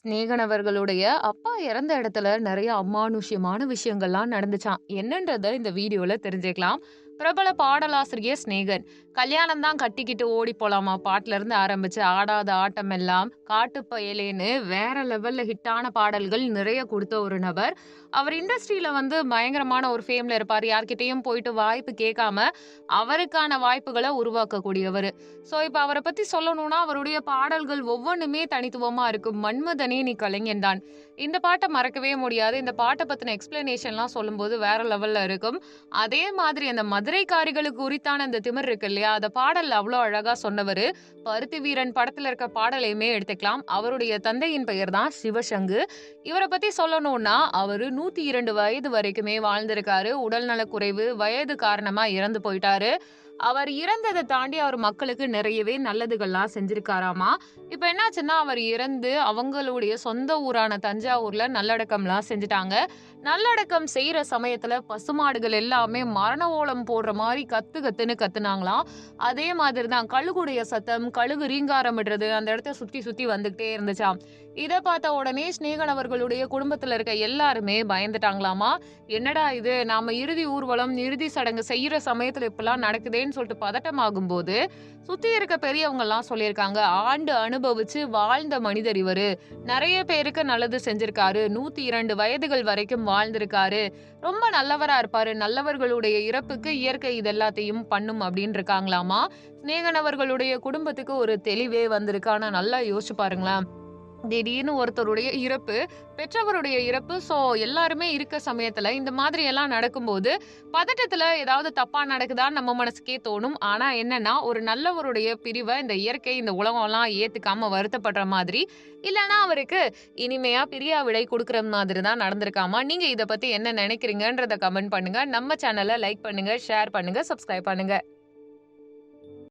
சிநேகன் அவர்களுடைய அப்பா இறந்த இடத்துல நெறைய அமானுஷ்யமான விஷயங்கள்லாம் நடந்துச்சாம். என்னன்றத இந்த வீடியோல தெரிஞ்சுக்கலாம். பிரபல பாடலாசிரியர் சிநேகன். கல்யாணம் தான் கட்டிக்கிட்டு ஓடி போலாமா பாட்டுல இருந்து ஆரம்பிச்சு ஆடாத ஆட்டம் எல்லாம், காட்டு பயலேன்னு வேற லெவல்ல ஹிட்டான பாடல்கள் நிறைய குடுத்த ஒரு நபர். அவர் இண்டஸ்ட்ரியில பயங்கரமான ஒரு ஃபேம்ல இருப்பாரு. யார்கிட்டயும் போயிட்டு வாய்ப்பு கேட்காம, அவருக்கான வாய்ப்புகள உருவாக்கக்கூடியவரு. இப்ப அவர பத்தி சொல்லணும்னா, அவருடைய பாடல்கள் ஒவ்வொன்னுமே தனித்துவமா இருக்கும். "மன்மதனே நீ கலைஞன் தான்." இந்த பாட்ட மறக்கவே முடியாது. இந்த பாட்ட பத்தின எக்ஸ்ப்ளனேஷன்லாம் சொல்லும்போது வேற லெவல்ல இருக்கும். அதே மாதிரி அந்த மதுரைக்காரிகளுக்கு உரித்தான அந்த திமிர் இருக்கு இல்லையா? அத பாடல்ல அவ்ளோ அழகா சொன்னவரு. பருத்தி வீரன் படத்துல இருக்க பாடலையுமே எடுத்துக்கலாம். அவருடைய தந்தையின் பெயர் தான் சிவசங்கு. இவர பத்தி சொல்லணும்னா, அவரு 102 வயது வரைக்குமே வாழ்ந்திருக்காரு. உடல்நலக்குறைவு, வயது காரணமா இறந்து போயிட்டாரு. அவர் இறந்தத தாண்டி அவர் மக்களுக்கு நிறையவே நல்லதுகள்லாம் செஞ்சிருக்காராமா. இப்ப என்னாச்சுன்னா, அவர் இறந்து அவங்களுடைய சொந்த ஊரான தஞ்சாவூர்ல நல்லடக்கம்லாம் செஞ்சுட்டாங்க. நல்லடக்கம் செய்ற சமயத்துல பசுமாடுகள் எல்லாமே மரண ஓலம் போடுற மாரி கத்து கத்துன்னு கத்துனாங்களாம். அதே மாதிரி தான் கழுகுடைய சத்தம், கழுகு ரீங்காரமிடுறது அந்த இடத்த சுத்தி சுத்தி வந்துகிட்டே இருந்துச்சாம். இத பார்த்த உடனே சிநேகன் அவர்களுடைய குடும்பத்துல இருக்க எல்லாருமே பயந்துட்டாங்களாமா. என்னடா இது! நாம இறுதி ஊர்வலம், இறுதி சடங்கு செய்யற சமயத்துல இப்படிலாம் நடக்குதேன்னு சொல்லிட்டு பதட்டமாகும்போது, சுத்தி இருக்க பெரியவங்கலாம் சொல்லியிருக்காங்க. ஆண்டு அனுபவிச்சு வாழ்ந்த மனிதர் இவரு. நெறைய பேருக்கு நல்லது செஞ்சிருக்காரு. 102 வயதுகள் வரைக்கும் வாழ்ந்திருக்காரு. ரொம்ப நல்லவரா இருப்பாரு. நல்லவர்களுடைய இறப்புக்கு இயற்கை இது எல்லாத்தையும் பண்ணும் அப்படின்னு இருக்காங்களாமா. சிநேகன் அவர்களுடைய குடும்பத்துக்கு ஒரு தெளிவே வந்திருக்கு. ஆனா நல்லா யோசிச்சு பாருங்களேன். திடீர்னு ஒருத்தருடைய இறப்பு, பெற்றவருடைய இறப்பு. எல்லாருமே இருக்க சமயத்துல இந்த மாதிரி எல்லாம் நடக்கும்போது, பதட்டத்துல ஏதாவது தப்பா நடக்குதான்னு நம்ம மனசுக்கே தோணும். ஆனா என்னன்னா, ஒரு நல்லவருடைய பிரிவ இந்த இயற்கை, இந்த உலகம்லாம் ஏத்துக்காம வருத்தப்படுற மாதிரி, இல்லன்னா அவருக்கு இனிமையா பிரியா விடை குடுக்குற மாதிரி தான் நடந்திருக்காமா. நீங்க இத பத்தி என்ன நினைக்கிறீங்கன்றத கமெண்ட் பண்ணுங்க. நம்ம சேனல லைக் பண்ணுங்க, ஷேர் பண்ணுங்க, சப்ஸ்கிரைப் பண்ணுங்க.